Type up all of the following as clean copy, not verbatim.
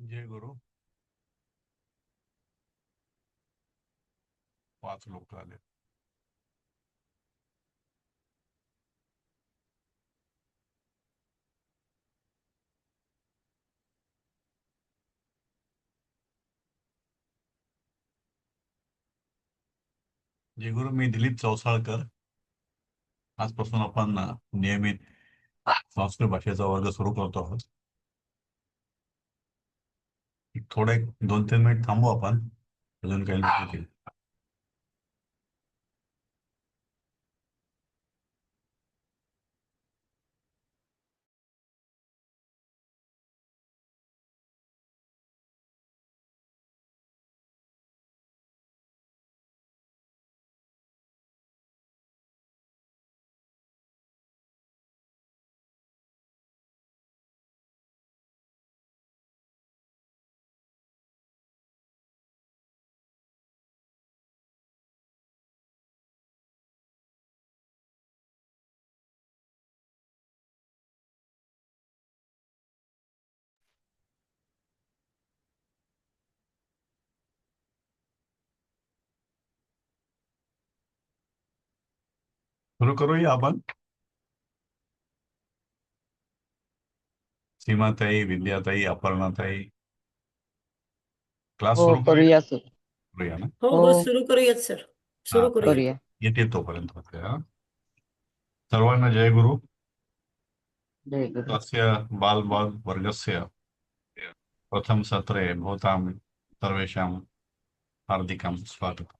जय गुरु. 5 लोक आले. जय गुरु. मी दिलीप चौसाळकर. आजपासून आपण नियमित संस्कृत भाषेचा वर्ग सुरू करतो आहोत. थोडे 2-3 मिनिट थांबू आपण. अजून काही लोक येतील. सुरू करूया आपण. सीमाताई, विद्याताई, अपर्णाताई. क्लास हो सुरू करूया सर. करूया ना. हो हो हो सुरू करूयात सर. हा, सुरू तर करूयात. करूया. येते तोपर्यंत होते. सर्वांना जय गुरु. जय गुरु. तस्य बाल वर्गस्य प्रथम सत्रे भवतां सर्वेषां हार्दिकं स्वागतम्.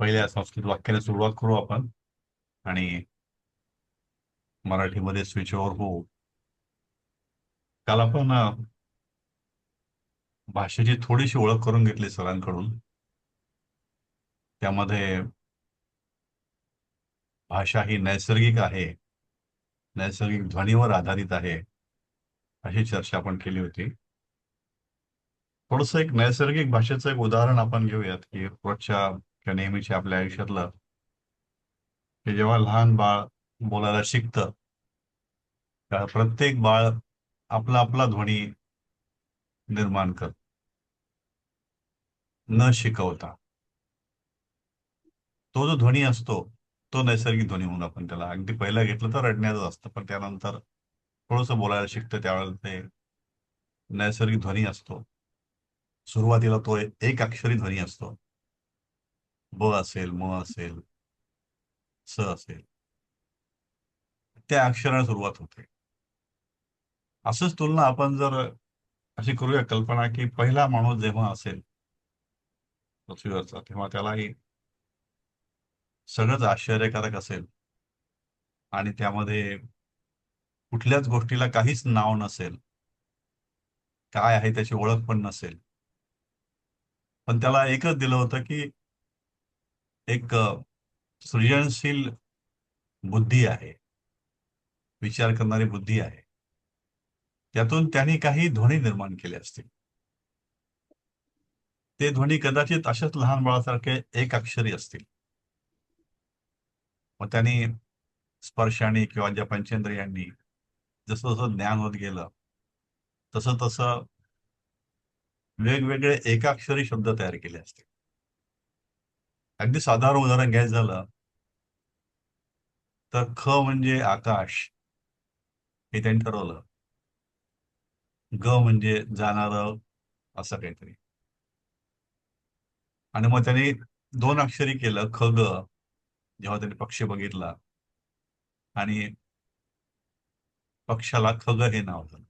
पहिल्या संस्कृत वाक्याने सुरुवात करू आपण आणि मराठीमध्ये स्विच ओव्हर होऊ. काल आपण भाषेची थोडीशी ओळख करून घेतली सरांकडून. त्यामध्ये भाषा ही नैसर्गिक आहे, नैसर्गिक ध्वनीवर आधारित आहे, अशी चर्चा आपण केली होती. थोडंसं एक नैसर्गिक भाषेचं एक उदाहरण आपण घेऊयात, की रोजच्या किंवा नेहमीच्या आपल्या आयुष्यातलं, की जेव्हा लहान बाळ बोलायला शिकतं, तेव्हा प्रत्येक बाळ आपला आपला ध्वनी निर्माण करतं न शिकवता. तो जो ध्वनी असतो तो नैसर्गिक ध्वनी म्हणून आपण त्याला, अगदी पहिला घेतलं तर रडण्याचं असतं, पण त्यानंतर थोडंसं बोलायला शिकतं त्यावेळेला ते नैसर्गिक ध्वनी असतो. सुरुवातीला तो एक अक्षरी ध्वनी असतो. ब असेल, म असेल, स असेल, त्या अक्षराने सुरुवात होते. असंच तुलना आपण जर अशी करूया कल्पना, की पहिला माणूस जेव्हा असेल पृथ्वीवरचा, तेव्हा त्यालाही सगळंच आश्चर्यकारक असेल आणि त्यामध्ये कुठल्याच गोष्टीला काहीच नाव नसेल, काय आहे त्याची ओळख पण नसेल. पण त्याला एकच दिलं होतं, की एक सृजनशील बुद्धी आहे, विचार करणारी बुद्धी आहे. त्यातून त्यांनी काही ध्वनी निर्माण केले असतील. ते ध्वनी कदाचित अशाच लहान बाळासारखे एक अक्षरी असतील. मग त्यांनी स्पर्शाने किंवा ज्या पंचेंद्रियांनी जसं जसं ज्ञान होत गेलं, तसं तसं वेगवेगळे एकाक्षरी शब्द तयार केले असतील. अगदी साधारण उदाहरण घ्यायचं झालं तर ख म्हणजे आकाश, हे त्यांनी ठरवलं. ग म्हणजे जाणारं, असं काहीतरी. आणि मग त्यांनी 2 अक्षरी केलं, ख ग. जेव्हा त्यांनी पक्षी बघितला आणि पक्षाला खग हे नाव झालं.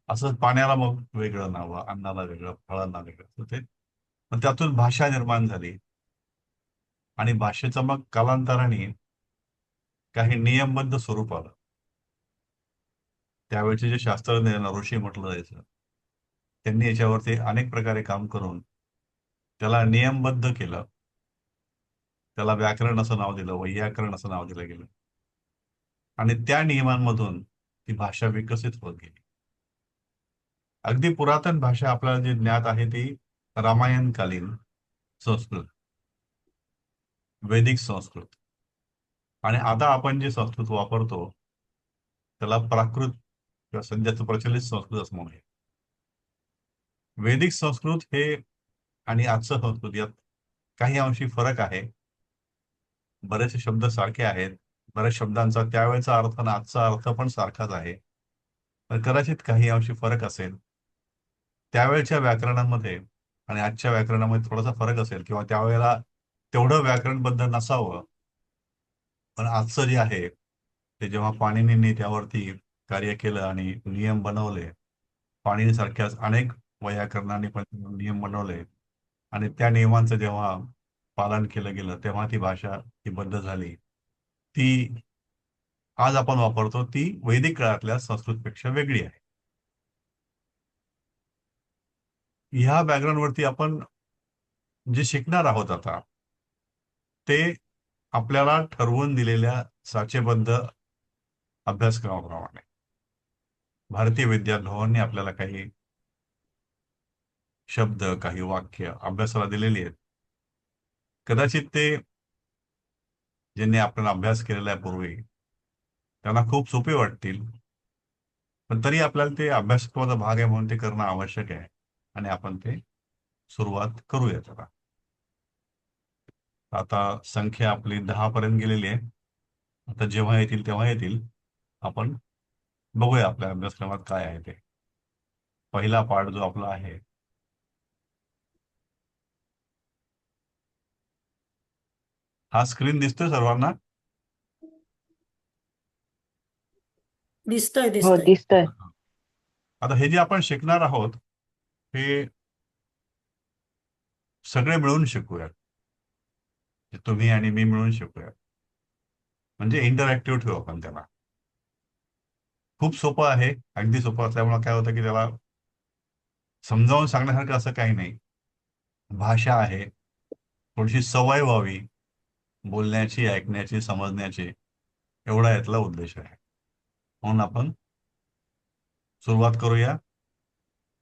असं पाण्याला मग वेगळं नाव, अन्नाला वेगळं, फळांना वेगळं, तर ते मग त्यातून भाषा निर्माण झाली. आणि भाषेचं मग कालांतराने काही नियमबद्ध स्वरूप आलं. त्यावेळेचे जे शास्त्रज्ञ ऋषी म्हटलं जायचं, त्यांनी याच्यावरती अनेक प्रकारे काम करून त्याला नियमबद्ध केलं. त्याला व्याकरण असं नाव दिलं, वैयाकरण असं नाव दिलं गेलं. आणि त्या नियमांमधून ती भाषा विकसित होत गेली. अगदी पुरातन भाषा आपल्याला जी ज्ञात आहे ती रामायणकालीन संस्कृत, वैदिक संस्कृत. आणि आता आपण जे संस्कृत वापरतो त्याला प्राकृत किंवा सध्याचं प्रचलित संस्कृत असं म्हणूया. वैदिक संस्कृत हे आणि आजचं संस्कृत यात काही अंशी फरक आहे. बरेचसे शब्द सारखे आहेत. बऱ्याच शब्दांचा त्यावेळेचा अर्थ आणि आजचा अर्थ पण सारखाच आहे. पण कदाचित काही अंशी फरक असेल. त्यावेळच्या व्याकरणामध्ये आणि आजच्या व्याकरणामध्ये थोडासा फरक असेल किंवा त्यावेळेला तेवढं व्याकरणबद्ध नसावं. पण आजचं जे आहे ते जेव्हा पाणिनींनी त्यावरती कार्य केलं आणि नियम बनवले, पाणिनीसारख्याच अनेक वैयाकरणांनी पण नियम बनवले आणि त्या नियमांचं जेव्हा पालन केलं गेलं तेव्हा ती भाषा ही बद्ध झाली. ती आज आपण वापरतो ती वैदिक काळातल्या संस्कृतपेक्षा वेगळी आहे. ह्या बॅकग्राऊंडवरती आपण जे शिकणार आहोत आता ते आपल्याला ठरवून दिलेल्या साचेबद्ध अभ्यासक्रमाप्रमाणे भारतीय विद्यार्थी भवनने आपल्याला काही शब्द, काही वाक्य अभ्यासाला दिलेली आहेत. कदाचित ते ज्यांनी आपल्याला अभ्यास केलेला आहे पूर्वी त्यांना खूप सोपे वाटतील, पण तरी आपल्याला ते अभ्यासक्रमाचा भाग आहे म्हणून ते करणं आवश्यक आहे आणि आपण ते सुरुवात करूया त्याला. आता संख्या आपली 10 पर्यंत गेलेली आहे. आता जेव्हा येतील तेव्हा येतील. आपण बघूया आपल्या अभ्यासक्रमात काय आहे ते. पहिला पाठ जो आपला आहे हा स्क्रीन दिसतोय सर्वांना? दिसतोय हो, दिसतोय. दिसतोय. आता हे जे आपण शिकणार आहोत हे सगळे मिळून शिकूयात. तुम्ही आणि मी मिळून शिकूयात. म्हणजे इंटरॅक्टिव्ह ठेवू आपण त्याला. खूप सोपं आहे. अगदी सोपं असल्यामुळे काय होतं की त्याला समजावून सांगण्यासारखं असं काही नाही. भाषा आहे, थोडीशी सवय व्हावी बोलण्याची, ऐकण्याची, समजण्याची, एवढा यातला उद्देश आहे. म्हणून आपण सुरुवात करूया.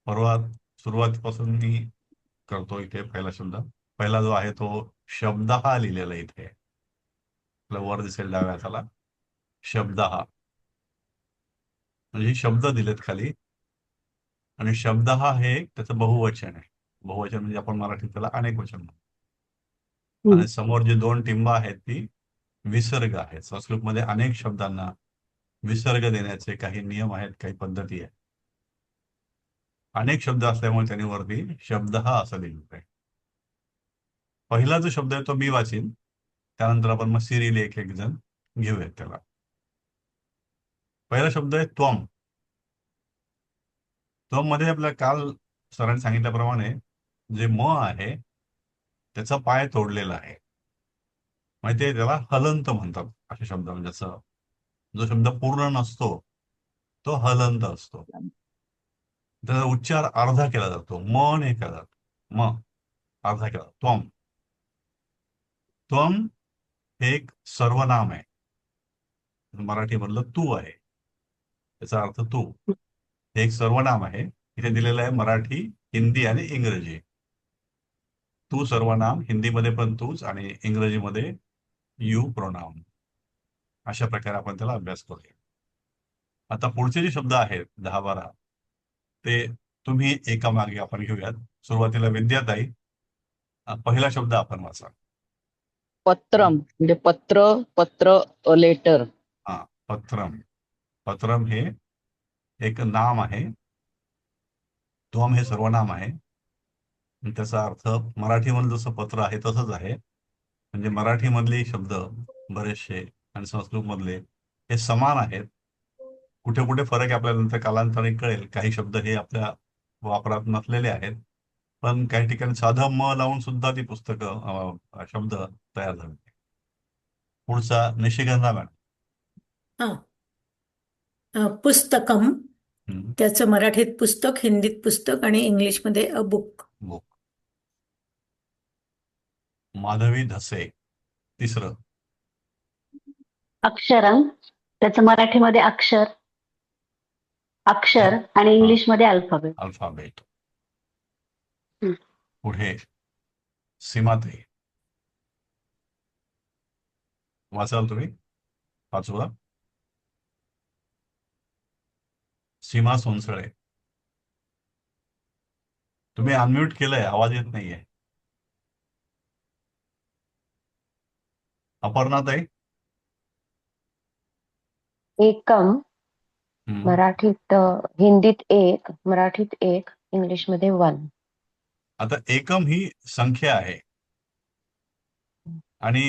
परवा सुरुवातीपासून मी करतो. इथे पहिला शब्द, पहिला जो आहे तो शब्द हा लिहिलेला इथे आपल्या वर दिसेल डाव्या हाताला शब्द हा, म्हणजे शब्द दिलेत खाली आणि शब्द हा हे त्याचं बहुवचन आहे. बहुवचन म्हणजे आपण मराठीत त्याला अनेक वचन म्हणतो. आणि समोर जे दोन टिंब आहेत ती विसर्ग आहेत. संस्कृतमध्ये अनेक शब्दांना विसर्ग देण्याचे काही नियम आहेत, काही पद्धती आहेत. अनेक शब्द असल्यामुळे त्यांनी वरती शब्द हा असं लिहिलं आहे. पहिला जो शब्द आहे तो मी वाचीन, त्यानंतर आपण मग सिरियल एक एक जण घेऊयात त्याला. पहिला शब्द आहे त्वम. त्वम मध्ये आपल्याला काल सरांनी सांगितल्याप्रमाणे जे म आहे त्याचा पाय तोडलेला आहे. माहितीये, त्याला हलंत म्हणतात. अशा शब्द म्हणजे असं जो शब्द पूर्ण नसतो तो हलंत असतो. त्याचा उच्चार अर्धा केला जातो, म नाही केला जातो. म अर्धा केला. त्वम. त्वम हे एक सर्वनाम आहे. मराठीमधलं तू आहे, त्याचा अर्थ तू. हे एक सर्वनाम आहे. इथे दिलेलं आहे मराठी, हिंदी आणि इंग्रजी. तू सर्वनाम, हिंदीमध्ये पण तूच आणि इंग्रजीमध्ये यू प्रोनाउन. अशा प्रकारे आपण त्याला अभ्यास करूया. आता पुढचे जे शब्द आहेत 10-12 ते तुम्ही एकामागे आपण घेऊयात. सुरुवातीला विद्याताई, पहिला शब्द आपण वाचा. पत्रम म्हणजे पत्र, पत्र, लेटर. हा, पत्रम. पत्रम हे एक नाम आहे. त्वम हे सर्वनाम आहे. आणि त्याचा अर्थ मराठीमध्ये जसं पत्र आहे तसंच आहे. म्हणजे मराठीमधले शब्द बरेचसे आणि संस्कृतमधले हे समान आहेत. कुठे कुठे फरक आहे आपल्याला नंतर कालांतराने कळेल. काही शब्द हे आपल्या वापरात नसलेले आहेत, पण काही ठिकाणी साधं म लावून सुद्धा ती पुस्तकं शब्द तयार झाले. पुढचा निशिगंधा मॅडम. हा. पुस्तकम, हम्म, त्याचं मराठीत पुस्तक, हिंदीत पुस्तक आणि इंग्लिशमध्ये अ बुक. बुक. माधवी धसे, तिसरं. अक्षरं, त्याचं मराठीमध्ये अक्षर, अक्षर आणि हा, इंग्लिशमध्ये अल्फाबेट. अल्फाबेट. हम्म. पुढे सीमाताई, वाचाल तुम्ही पाचवा. सीमा सोनसळे. तुम्ही अनम्यूट केलंय, आवाज येत नाहीये. अपर्णाताई. एकम हम्म. मराठीत हिंदीत एक, मराठीत एक, इंग्लिशमध्ये वन. आता एकम ही संख्या आहे आणि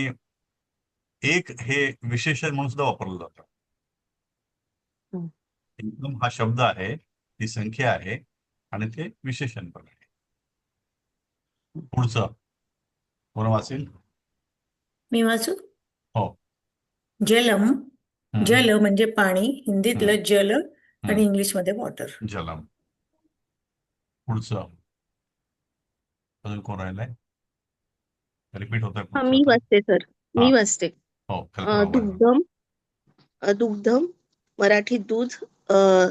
एक हे विशेषण म्हणून सुद्धा वापरलं जातं. हम्म. एकम हा शब्द आहे, ती संख्या आहे आणि ते विशेषण पण आहे. पुढचं कोण वाचेल? मी वाचू. हो. जलम. हम्म. जल म्हणजे पाणी, हिंदीतलं जल आणि हम्म. इंग्लिशमध्ये वॉटर. जलम. पुढचं अजून कोण राहिलंय? रिपीट होत आहे हा, पुढचं मी आता. वाचते सर. हा. मी वाचते. हो, कल्पना वाला. दुग्धम. दुग्धम मराठीत दूध,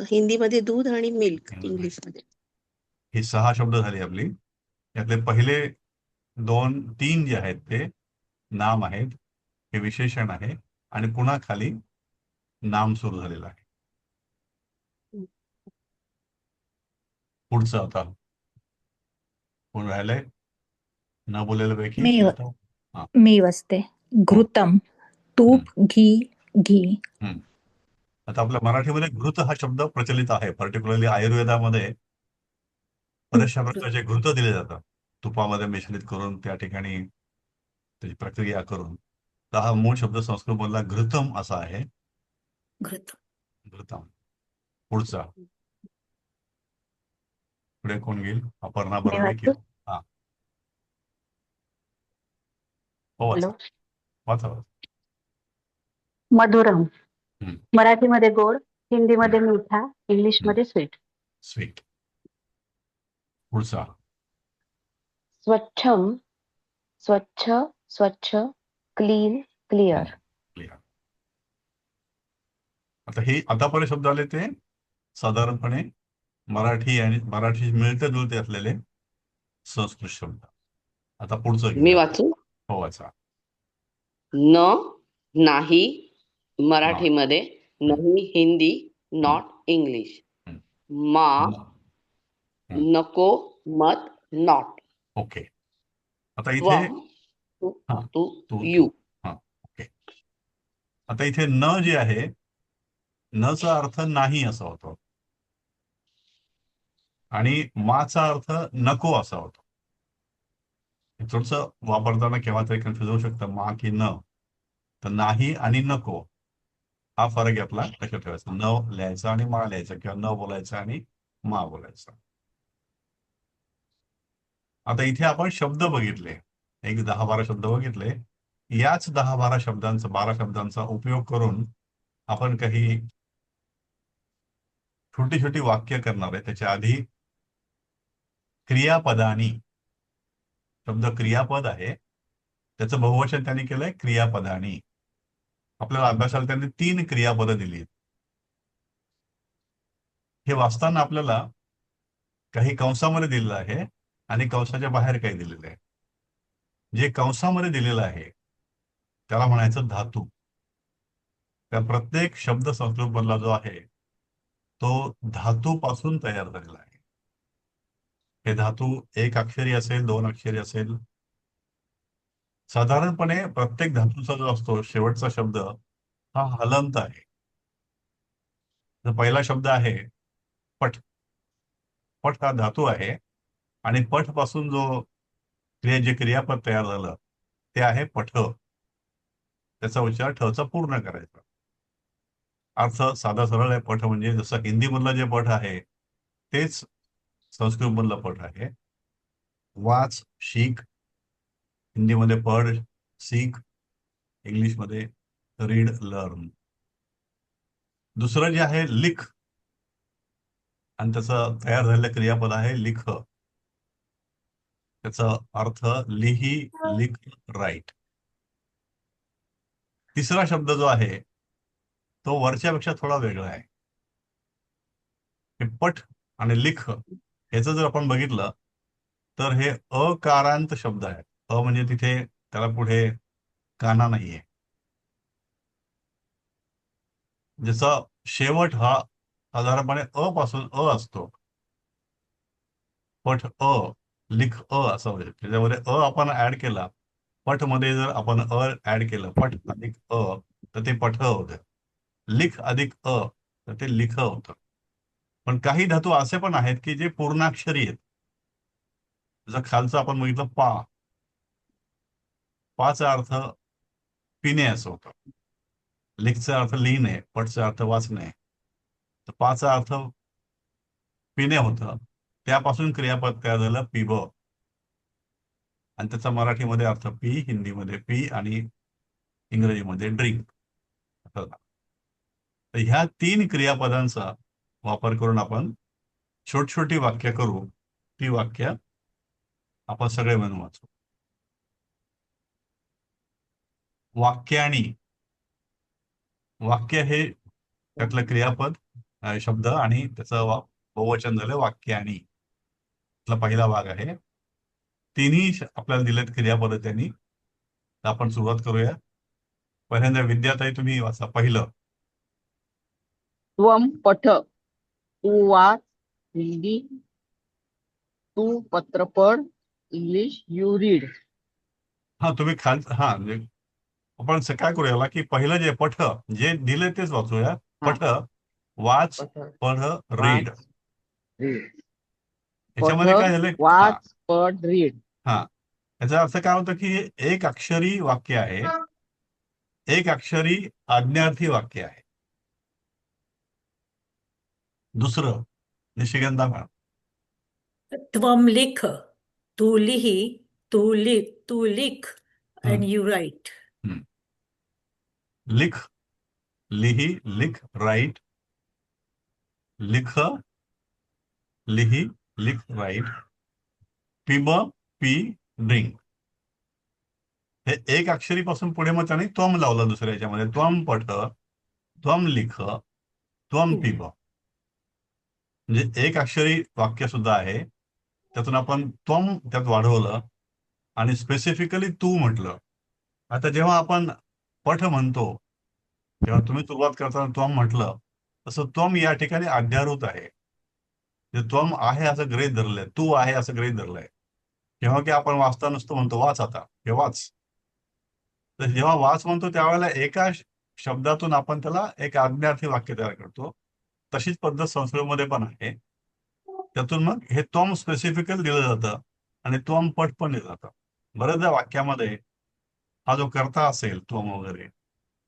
हिंदीमध्ये दूध आणि मिल्क इंग्लिशमध्ये. ही 6 शब्द झाली आपली. यातले पहिले 2-3 जे आहेत ते नाम आहेत, हे विशेषण आहे आणि पुन्हा खाली नाम सुरू झालेलं आहे. पुढचं आता कोण राहिलंय न बोललेल्यापैकी? मी हा. मी वाचते. घृतम तूप, घी, घी. आता आपल्या मराठीमध्ये घृत हा शब्द प्रचलित आहे. पर्टिक्युलरली आयुर्वेदामध्ये बऱ्याचशा प्रकारचे घृत दिले जातात, तुपामध्ये मिश्रित करून त्या ठिकाणी त्याची प्रक्रिया करून. तर हा मूळ शब्द संस्कृत मधला घृतम असा आहे. घृत. घृतम. पुढचा पुढे कोण घेईल? अपर्णा बरोबर की? वाचू? हा. हो, वाचा हॅलो. वाचा. मधुरम हम्म. मराठीमध्ये गोड, हिंदीमध्ये मिठा, इंग्लिशमध्ये स्वीट. स्वीट. पुढचा स्वच्छम स्वच्छ, स्वच्छ, क्लीन, क्लिअर. क्लिअर. आता हे आतापर्यंत शब्द आले ते साधारणपणे मराठी आणि मराठी मिळते जुळते असलेले संस्कृत शब्द. आता पुढचं मी घेऊया. वाचू. हो, वाचा. न, नाही मराठीमध्ये, नाही हिंदी, नॉट इंग्लिश. मा, नको, मत, नॉट. ओके. आता इथे त्वम, हा, तू, तू यू. हा, ओके. आता इथे न जे आहे, न चा अर्थ नाही असा होतो आणि माचा अर्थ नको असा होतो. थोडस वापरताना केव्हा तरी कन्फ्युज होऊ शकतं, मा की न. तर नाही आणि नको हा फरक आपला लक्षात ठेवायचा. न लिहायचा आणि मा लिहायचा, किंवा न बोलायचं आणि मा बोलायचं. आता इथे आपण शब्द बघितले, एक 10-12 शब्द बघितले. याच 10-12 शब्दांचा 12 शब्दांचा उपयोग करून आपण काही छोटी छोटी वाक्य करणार आहे. त्याच्या आधी क्रियापदानी, शब्द क्रियापद आहे, त्याचं बहुवचन त्यांनी केलंय क्रियापदानी. आपल्याला अभ्यासाला त्यांनी 3 क्रियापदं दिली. हे वाचताना आपल्याला काही कंसामध्ये दिलेलं आहे आणि कंसाच्या बाहेर काही दिलेलं आहे. जे कंसामध्ये दिलेलं आहे त्याला म्हणायचं धातू. त्या प्रत्येक शब्द संस्कृत मधला जो आहे तो धातूपासून तयार झालेला आहे. हे धातू 1 अक्षरी असेल, 2 अक्षरी असेल. साधारणपणे प्रत्येक धातूचा जो असतो शेवटचा शब्द हा हलंत आहे. तर पहिला शब्द आहे पठ. पठ हा धातू आहे आणि पठ पासून जे क्रियापद तयार झालं ते आहे पठ. त्याचा उच्चार ठचा पूर्ण करायचा. अर्थ साधा सरळ आहे. पठ म्हणजे जसं हिंदी मधलं जे पठ आहे तेच संस्कृत मधलं पठ आहे. वाच, शिक. हिंदीमध्ये पढ, सीख. इंग्लिशमध्ये रीड, लर्न. दुसरं जे आहे लिख, आणि त्याचं तयार झालेलं क्रियापद आहे लिख. त्याचा अर्थ लिही, लिख, राईट. तिसरा शब्द जो आहे तो वरच्यापेक्षा थोडा वेगळा आहे. हे पठ आणि लिख ह्याचं जर आपण बघितलं तर हे अकारांत शब्द आहे. अ म्हणजे तिथे त्याला पुढे काना नाहीये. ज्याचा शेवट हा साधारणपणे अ पासून अ असतो. पठ अ, लिख अ असं होईल. त्याच्यामध्ये अ आपण ऍड केला, पठ मध्ये जर आपण अ ऍड केलं, पठ अधिक अ, तर ते पठ होतं. लिख अधिक अ, तर ते लिख होतं. पण काही धातू असे पण आहेत की जे पूर्णाक्षरी आहेत. जसं खालचं आपण बघितलं पा, पाचा अर्थ पिणे असं होतं. लिखचा अर्थ लिहिणे, पठचा अर्थ वाचणे. तर पाचा अर्थ पिणे होतं. त्यापासून क्रियापद तयार झालं पिब, आणि त्याचा मराठीमध्ये अर्थ पी, हिंदीमध्ये पी आणि इंग्रजीमध्ये ड्रिंक. तर ह्या 3 क्रियापदांचा वापर करून आपण छोटी छोटी वाक्य करू. ती वाक्य आपण सगळे म्हणून वाचू. वाक्याणी, वाक्य हे त्यातलं क्रियापद, शब्द, आणि त्याचं बहुवचन झालं वाक्याणी. त्यातला पहिला भाग आहे. तिन्ही आपल्याला दिलेत क्रियापद त्यांनी. तर आपण सुरुवात करूया. पहिल्यांदा विद्याताई तुम्ही वाचा पहिलं. त्वम पठ, तू वाच हिंदी, तू पत्र पढ़ इंग्लिश, यू रीड. हा तुम्ही हा म्हणजे आपण काय करूया याला, की पहिलं जे पठ जे दिले तेच वाचूया. हा. पठ, वाच, पठ, पढ, रीड. वाच, रीड. पठ, याच्यामध्ये काय झालं, हा वाच, पढ़, रीड. हा याचा अर्थ काय होतं, की हे एक अक्षरी वाक्य आहे, एक अक्षरी आज्ञार्थी वाक्य आहे. दुसरं, निशिगंधा मॅडम. त्वम लिख, तू लिही, तू लिख हम्म, and you write. हम्म. लिख, लिही, लिख, राईट. लिख, लिही, लिख, राईट. पिब, P, drink. हे एक अक्षरी पासून पुढे मग त्याने त्वम लावला दुसऱ्या याच्यामध्ये. त्वम पठ, त्वम लिख, त्वम पिब. म्हणजे एक अक्षरी वाक्य सुद्धा आहे. त्यातून आपण त्वम त्यात वाढवलं आणि स्पेसिफिकली तू म्हटलं. आता जेव्हा आपण पठ म्हणतो तेव्हा तुम्ही सुरुवात करताना त्वम म्हटलं, तसं त्वम या ठिकाणी अध्यारूत आहे. जे त्वम आहे असं गृहीत धरलंय, तू आहे असं गृहीत धरलंय. जेव्हा की आपण वाचता नुसतं म्हणतो वाच, आता हे वाच. तर जेव्हा वाच म्हणतो त्यावेळेला एका शब्दातून आपण त्याला एक आज्ञार्थी वाक्य तयार करतो. तशीच पद्धत संस्कृतमध्ये पण आहे. त्यातून मग हे त्वम स्पेसिफिकल दिलं जातं आणि त्वम पठ पण दिलं जातं. बऱ्याचदा वाक्यामध्ये हा जो कर्ता असेल त्वम वगैरे,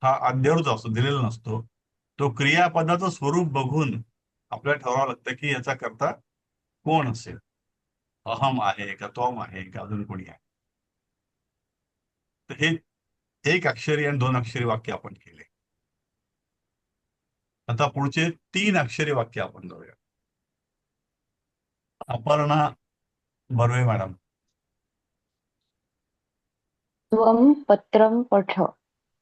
हा अध्यारूत असतो, दिलेला नसतो. तो क्रियापदाचं स्वरूप बघून आपल्याला ठरवावं लागतं की याचा कर्ता कोण असेल. अहम आहे का, त्वम आहे का, अजून कोणी आहे. तर हे एक अक्षरी आणि 2 अक्षरी वाक्य आपण केले. आता पुढचे 3 अक्षरी वाक्य आपण करूया. अपर्णा बर्वे मॅडम. त्वम पत्रम पठ,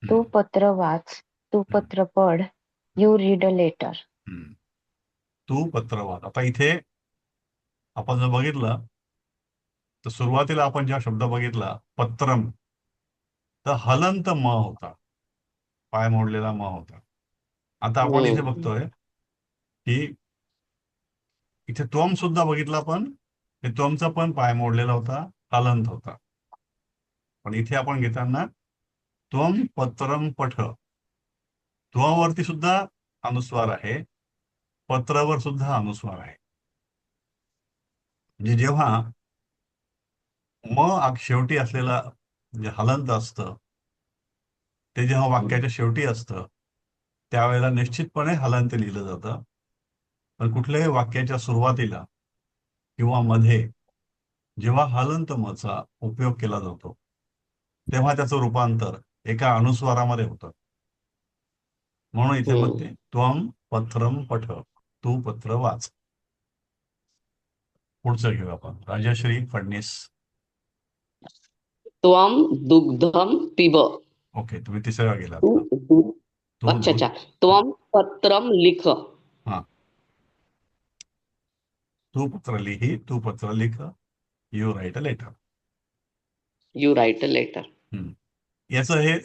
तू पत्र वाच, तू पत्र पढ़, यू रीड अ लेटर. तू पत्रवाद. आता इथे आपण जर बघितलं तर सुरुवातीला आपण जेव्हा शब्द बघितला पत्रम, तर हलंत म होता, पाय मोडलेला म होता. आता आपण इथे बघतोय की इथे त्वम सुद्धा बघितला, पण ते त्वमचा पण पाय मोडलेला होता, हलंत होता. पण इथे आपण घेताना त्वम पत्रम पठ, त्ववरती सुद्धा अनुस्वार आहे, पत्रावर सुद्धा अनुस्वार आहे. म्हणजे जेव्हा शेवटी असलेला जे हलंत असतं ते जेव्हा वाक्याच्या शेवटी असतं त्यावेळेला निश्चितपणे हलंत लिहिलं जातं. पण कुठल्याही वाक्याच्या सुरुवातीला किंवा मध्ये जेव्हा हलंत मचा उपयोग केला जातो तेव्हा त्याचं रूपांतर एका अनुस्वारामध्ये होतं. म्हणून इथे मग ते त्वम पत्रम पठ, तू पत्र वाच. पुढचं घेऊ आपण. राजश्री फडणीस. त्वम दुग्धम पिब. ओके, तुम्ही तिसऱ्या गेलात तू ना. दूध. तू अच्छा दूध. अच्छा. त्वम पत्रम लिख. हा, तू पत्र लिही, तू पत्र लिख, you write a letter. You write a letter. याचं हे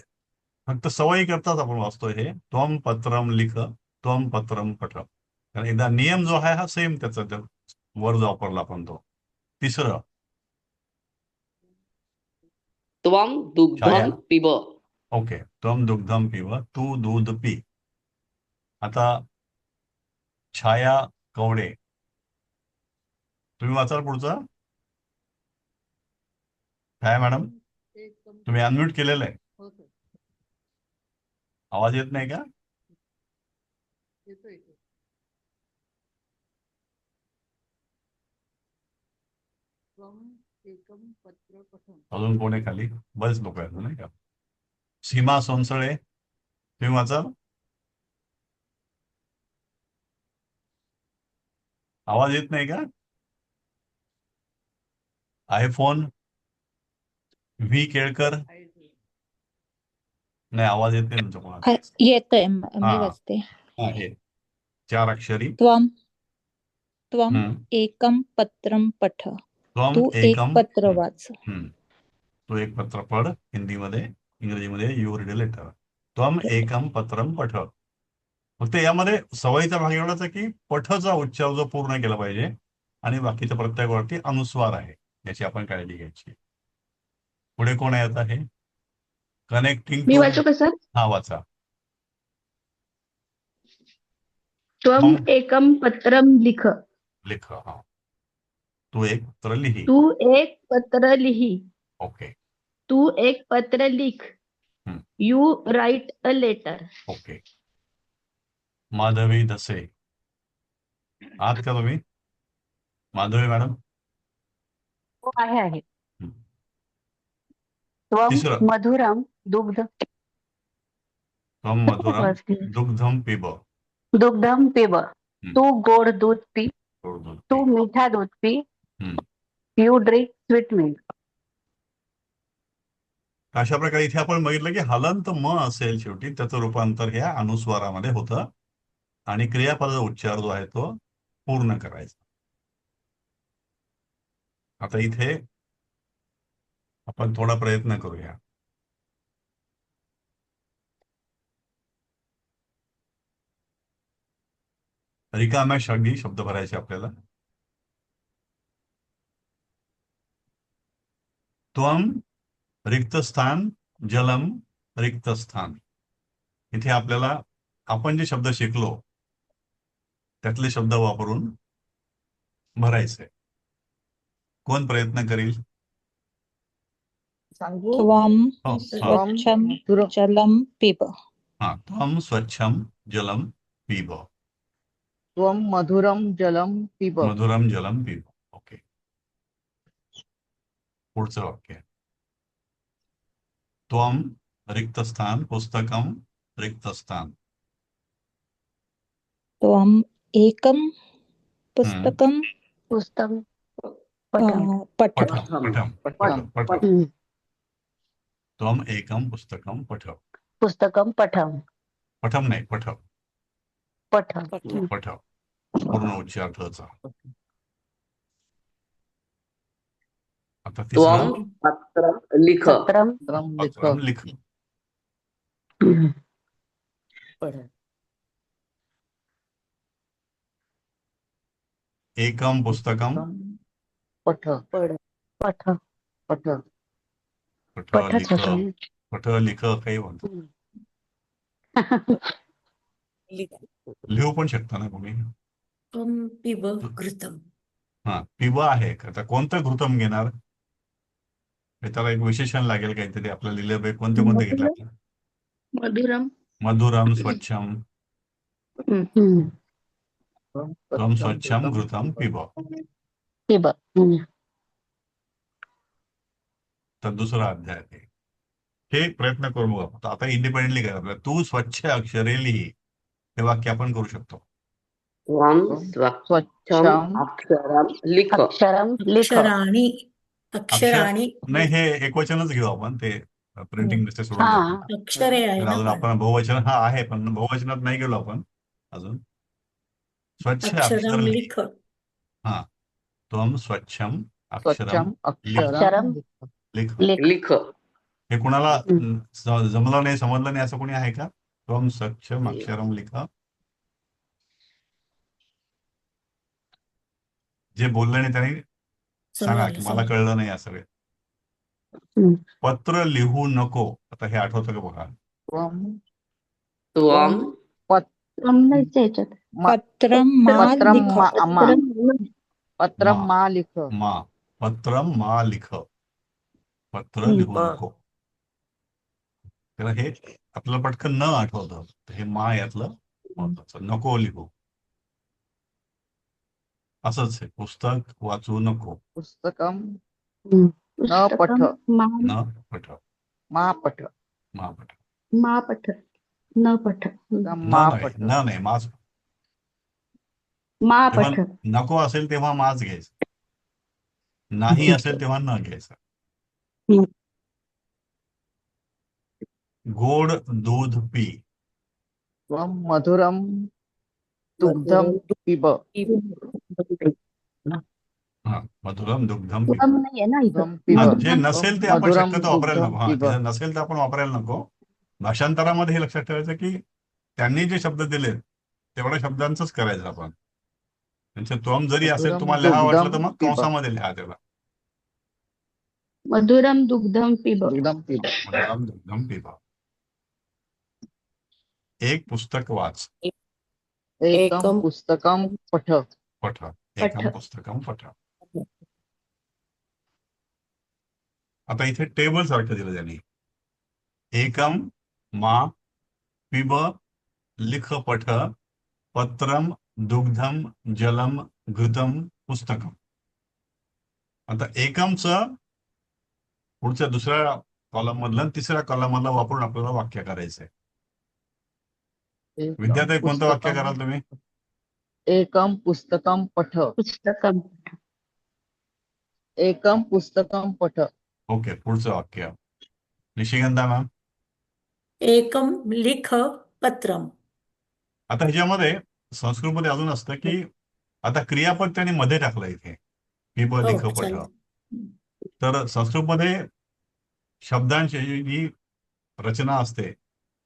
फक्त सवयी करताच आपण वाचतोय. हे त्वम पत्रम लिख, त्वम पत्रम पठ. कारण एकदा नियम जो आहे हा सेम त्याचा वर जो वापरला आपण तो. तिसरं त्वं दुग्धं छाया. पिब. ओके. त्वम दुग्धम पिब, तू दूध पी. आता छाया कवडे, तुम्ही वाचाल पुढचं. छाया मॅडम, तुम्ही अनम्यूट केलेलं आहे. आवाज येत नाही का? अजून कोण आहे खाली? बरेच लोक आहेत नाही का? सीमा सोनसळे, तुम्ही वाचाल. आवाज येत नाही का? आहे फोन. व्ही केळकर, नाही आवाज येत नाही तुमच्या कोणाचा. येतोय मी हा. वाचते. आहे 4 अक्षरी. त्वं त्वं हम्म. एकं पत्रं पठ. त्वम तू एक एकम. पत्र वाच. तू एक पत्र पढ. हिंदीमध्ये, इंग्रजीमध्ये यू रीड अ लेटर. त्वम एकम पत्रम पठ. फक्त यामध्ये सवयीचा भाग एवढाच आहे की पठचा उच्चार जो पूर्ण केला पाहिजे आणि बाकीच्या प्रत्येकावरती अनुस्वार आहे, याची आपण काळजी घ्यायची. पुढे कोण आहे आता? हे कनेक्टिंग मी टू. वाचू का सर? हा, वाचा. त्वं त्वं एकं पत्रं लिख. लिख. हा, तू एक पत्र लिही. तू एक पत्र लिही. ओके. तू एक पत्र लिख. Hmm. You write a letter. Okay. Madhavi Dhase, आहात का तुम्ही? माधवी मॅडम. हो, आहे आहे. हम्म. त्वं तिसरं. मधुरं दुग्ध त्वम मधुरम दुग्धम पिब. दुग्धम पिब. तू गोड दूध पी. गोड दूध तू पी. मीठा दूध पी. हम्म. You drink sweet milk. अशा प्रकारे इथे आपण बघितलं की हलंत म असेल शेवटी, त्याचं रूपांतर ह्या अनुस्वारामध्ये होतं आणि क्रियापदाचा उच्चार जो आहे तो पूर्ण करायचा. आता इथे आपण थोडा प्रयत्न करूया. रिकाम्या जागी शब्द भरायचे आपल्याला. त्वम रिक्त स्थान, जलम रिक्त स्थान. इथे आपल्याला आपण जे शब्द शिकलो त्यातले शब्द वापरून भरायचे. कोण प्रयत्न करील? सांगू. त्वं हो, हा. स्वच्छं मधुरं. जलं पिब. हा, त्वम स्वच्छम जलम पिब. त्वं मधुरं जलं पिब. मधुरम जलम पिब. ओके. पुढचं वाक्य. त्वम रिक्त स्थान, पुस्तकम रिक्त स्थान. त्वं एकं पुस्तकं पुस्तक पठम. पठ. पठम. पठम. त्वम एकम पुस्तकम पठ. पुस्तकं पठम. पठम नाही, पठ. पठ. पठ. पूर्ण उच्चार ठेवायचा. आता तिसरं. त्वं पत्रं लिख. पत्रम. पत्रं लिख. पत्रम लिख. एकम पुस्तकम पठ. पठ. पठ. पठ पठच लिख. होतं. पठ लिख काही म्हणतो. लिहू पण शकता ना तुम्ही. त्वं पिब घृतम्. हा, पिब आहे. आता कोणतं घृतम घेणार? हे त्याला एक विशेषण लागेल काहीतरी. आपल्याला लिहिलं पाहिजे. कोणते कोणते घेतलं आपण? मधुरम. मधुरम, स्वच्छम. हम्म. त्वम स्वच्छम घृतम पिब. पिब. तर दुसरा अध्याय आहे. हे प्रयत्न करून बघू आपण. आता इंडिपेंडेंटली करा. तू स्वच्छ अक्षरे लिही, हे वाक्य आपण करू शकतो. त्वं स्वच्छं अक्षरं लिख. अक्षरम लिख. अक्षराणि नाही, हे एकवचनच घेऊ आपण. ते प्रिंटिंग मिस्टेक सोडून हा. टाकू. अक्षरे आहे तर ना अजून पण. आपण बहुवचन हा आहे, पण बहुवचनात नाही गेलो आपण अजून. स्वच्छ अक्षर अक्षरं लिही. लिख. हा, त्वम स्वच्छम अक्षरम स्वच्छं लिख. अक्षरं लिख. लिख. लिख. हे कुणाला जमलं नाही, समजलं नाही असं कोणी आहे का? त्वम स्वच्छम अक्षरम लिख. जे बोलले नाही त्यांनी सांगा की मला समजलं. कळलं नाही असं. पत्र लिहू नको. आता हे आठवतं का बघा. त्वम त्वम त्वम नाहीच याच्यात. पत्रम मा पत्रम लिख मा पत्रम मा. मा लिख. मा. पत्रम मा लिख. पत्र लिहू नको. तर हे आपल्याला पटकन न आठवतं. तर हे मा यातलं महत्वाचं. नको लिहू. असंच आहे. पुस्तक वाचू नको. पुस्तकम न पठ पुस्तकं न पठ. मा पठ. मा पठ. मा पठ न पठ न मा नाही. पठ. न नाही. माच. मा जेव्हा पठ नको असेल तेव्हा माच घ्यायचं. नाही असेल तेव्हा न घ्यायचं. गोड दूध पी. त्वम मधुरम दुग्धम पिब. हा. मधुरम दुग्धम पी. त्वम नाहीये ना इथं. त्वम पिब. हा, जे नसेल ते आपण मधुरम शक्यतो वापरायला नको. दुग्धम हा, पिब. जे नसेल ते आपण वापरायला नको. भाषांतरामध्ये हे लक्षात ठेवायचं की त्यांनी जे शब्द दिले तेवढ्या शब्दांचंच करायचं आपण. त्यांचे त्वम जरी असेल मधुरम तुम्हाला लिहा वाटलं तर दुग्धम मग पिब. कंसामध्ये लिहा त्याला. मधुरम दुग्धम पिब. दुग्धम पिब. मधुरम दुग्धम पिबा. एक पुस्तक वाच. एकम पुस्तकम पठ. पठ. एकम पुस्तकम पठ. आता इथे टेबल सारखं दिलं त्यांनी. एकम मा पिब लिख पठ पत्रम दुग्धम जलम घृतम पुस्तकम. आता एकमचं पुढच्या दुसऱ्या कॉलम मधलं आणि तिसऱ्या कॉलम मधलं वापरून आपल्याला वाक्य करायचंय. एकम विद्यार्थी कोणतं वाक्य पुस्तकम कराल तुम्ही? एकम पुस्तकम पठ. पुस्तकम एकम पुस्तकम पठ. ओके. पुढचं वाक्य. निशिगंधा मॅम. एकम लिख पत्रम. आता ह्याच्यामध्ये संस्कृतमध्ये अजून असतं की आता क्रियापद त्यांनी मध्ये टाकलं इथे. पिब लिख हो, पठ. चालेल. तर संस्कृतमध्ये शब्दांची जी रचना असते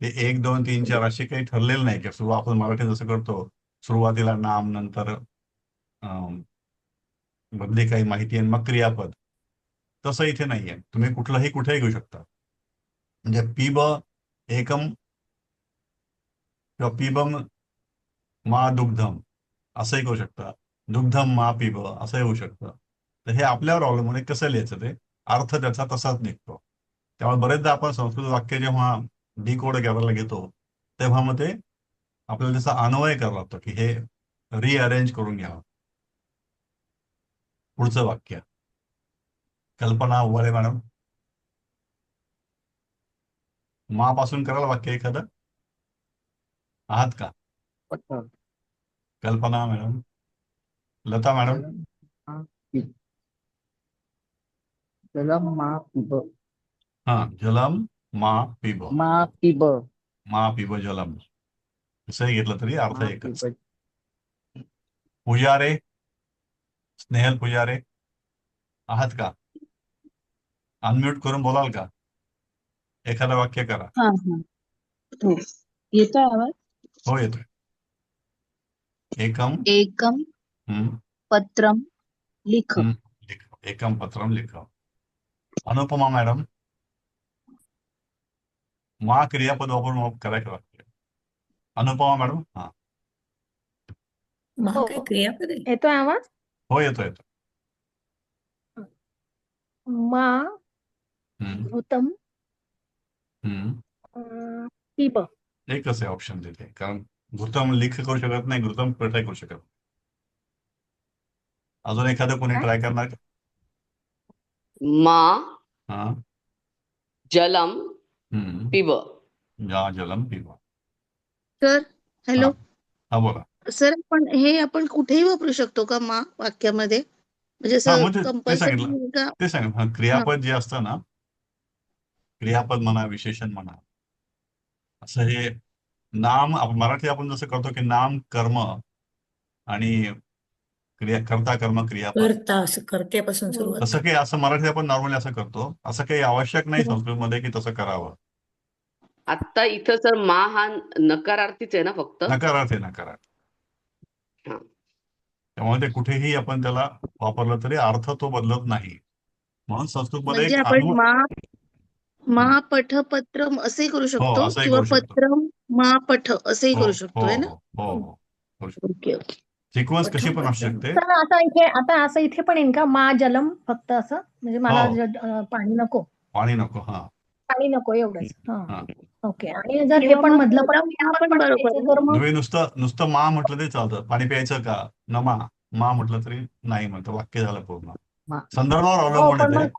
ते 1, 2, 3, 4 असे काही ठरलेलं नाही की सुरुवात आपण मराठीत जसं करतो. सुरुवातीला नाम, नंतर मधली काही माहिती आणि मग क्रियापद. तसं इथे नाहीये. तुम्ही कुठलंही कुठेही घेऊ शकता. म्हणजे पिब एकम किंवा पिबम मा दुग्धम असंही करू शकता. दुग्धम मा पिब असंही होऊ शकतं. तर हे आपल्यावर अवलंबून कसं लिहायचं ते. अर्थ त्याचा तसाच निघतो. त्यामुळे बरेचदा आपण संस्कृत वाक्य जेव्हा डिकोड करायला घेतो तेव्हा मग ते आपल्याला त्याचा अन्वय करावा लागतो की हे रिअरेंज करून घ्यावं. पुढचं वाक्य. कल्पना उवाळे मॅडम. मा पासून कराल वाक्य एखादं. आहात का? पठ. कल्पना मॅडम. लता मॅडम. जलम मा पिब. हा. जलम मा पिब. मा पिब. मा पिब जलम. कसंही घेतलं तरी अर्थ मा एकच. पिब. पुजारे. स्नेहल पुजारे. आहात का? अनम्यूट करून बोलाल का? एखादं वाक्य करा. हा हा हो. येतोय आवाज. हो येतोय. एकम एकम हम्म, पत्रम लिख. लिख. एकम पत्रम लिख. अनुपमा मॅडम. मा क्रियापद वापरून करायचं वाक्य. अनुपमा मॅडम. हा. महा काय क्रियापद आहे? येतोय आवाज? हो येतो येतो. मा हम्म, घृतम हम्म. पिब. एकच आहे ऑप्शन तिथे. कारण घृतम लिख करू शकत नाही. घृतम ट्राय करू शकत. अजून एखादं कोणी काय? ट्राय करणार का? मा हा. जलम हम्म. पिब. या जलम पिबा. सर हॅलो हा बोला. सर आपण कुठेही वापरू शकतो का मा वाक्यामध्ये म्हणजे हा असं म्हणजे ते सांगितलं. कंपल्सरी का? ते सांगितलं. हा, क्रियापद जे असतं ना, क्रियापद म्हणा, विशेषण म्हणा, असं हे नाम मराठी आपण जसं करतो की नाम कर्म आणि कर्ता कर्म क्रियापद. करता असं करत्यापासून सुरुवात. तसं काही असं मराठी आपण नॉर्मली असं करतो. असं काही आवश्यक नाही संस्कृतमध्ये की तसं करावं. आता इथं सर मा हा नकारार्थीच आहे ना फक्त. नकारार्थ आहे. नकारार्थ. हा. त्यामुळे ते कुठेही आपण त्याला वापरलं तरी अर्थ तो बदलत नाही. म्हणून संस्कृतमध्ये म्हणजे एक आपण अनु मा पठ पत्रम असंही करू हो शकतो असंही किंवा करू शकतो. पत्रम मा पठ असंही हो करू हो शकतो है ना? हो हो हो करू शकतो. Okay okay. सिक्वन्स कशी पठम पण असू पत्रम. शकते. तर आता असं इथे पण येईल का मा जलम फक्त असं म्हणजे मला हो पाणी नको पाणी नको. हा पाणी नको एवढंच हा हा ओके आणि जर हे किंवा पण मग मधलं पण जलम पण बरोबर घ्यायचं ना? तर मग तुम्ही नुसतं मा म्हटलं तरी चालतं. पाणी प्यायचं का नमा मा म्हटलं तरी नाही म्हणतं. वाक्य झालं पूर्ण. मा संदर्भावर हो अवलंबून पण येते.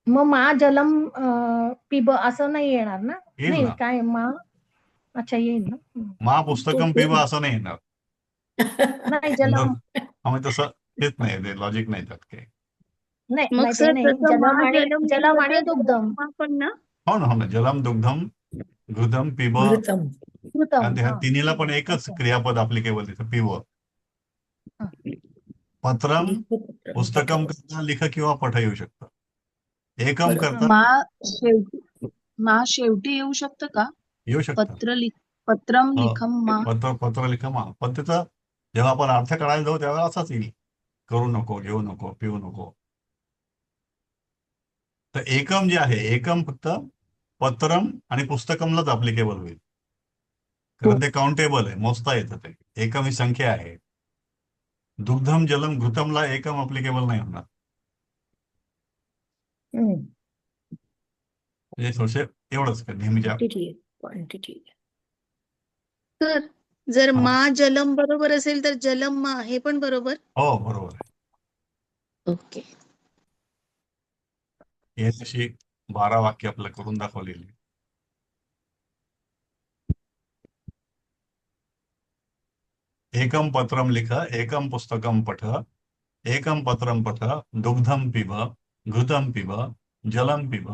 मग मा जलम पिब असं नाही येणार ना येईल नाही ना. काय मा अच्छा येईल ना मा तो पुस्तकम पिबा असं नाही येणार. नाही जलम आम्ही तसं हेच नाही, ते लॉजिक नाही त्यात काही. नाही मग नाही ते सर नाही तसं मा जलम जलम लिहिलं आणि तर दुग्धम मा पण ना? हो ना जलम दुग्धम घृतम पिब. घृतम. घृतम आणि ह्या हा तिन्हीला पण एकच ओके क्रियापद अप्लिकेबल तिथं पिब. हा. पत्रम लिख पत्रम पुस्तकम पठव. करता लिख किंवा पठ येऊ शकतं. एकम बरोबर. करता मा शेवटी मा शेवटी येऊ शकतं का? येऊ शकतं. पत्रम हो लिखम मा. पत्र लिख मा. पण त्याचा जेव्हा आपण अर्थ काढायला जाऊ त्यावेळेला असाच येईल. करू नको, घेऊ नको, पिऊ नको. तर एकम जे आहे एकम फक्त पत्रम आणि पुस्तकमलाच अप्लिकेबल होईल. कारण ते काउंटेबल आहे, मोजता येतं ते. एकम ही संख्या आहे. दुग्धम जलम घृतमला एकम अप्लिकेबल नाही होणार. हम्म. म्हणजे थोडेसे एवढंच का नेहमीच्या. Quantity quantity. तर जर हा. मा जलम बरोबर असेल तर जलम मा हे पण बरोबर? हो बरोबर आहे. ओके. हे तशी 12 वाक्य आपलं करून दाखवलेली. एकम पत्रम लिख, एकम पुस्तकम पठ, एकम पत्रम पठ, दुग्धम पिब, घृतम पिब, जलम पिब,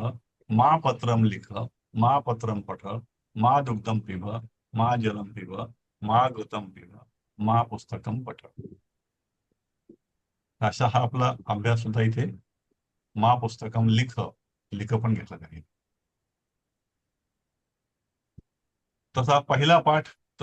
मा पत्रम लिख, मा पत्रम पठ, मा दुग्धम पिब, मा जलम पिब, मा घृतम पिब, मा पुस्तकम पठ. असा हा आपला अभ्यास होता इथे. मा पुस्तकम लिख पण घेतला त्यांनी. तसा पहिला पाठ